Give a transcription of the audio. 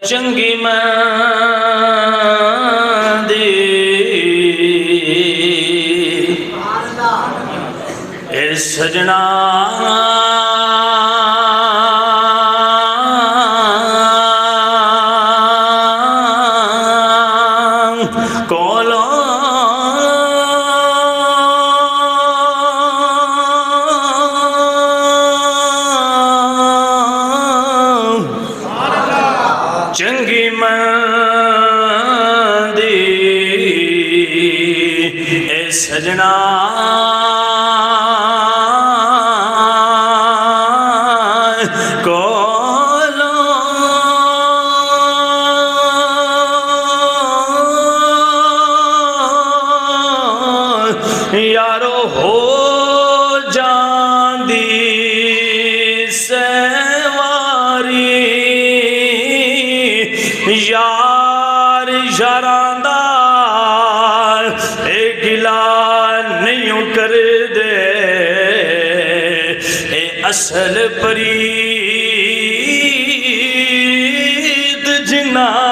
چنگی مندی اے سجنا کولو چنگی مندی اے سجنا کولو یارو ہو جاندی سواری یار یاراندہ اے گلا نہیں کر دے اے اصل پرید جنہ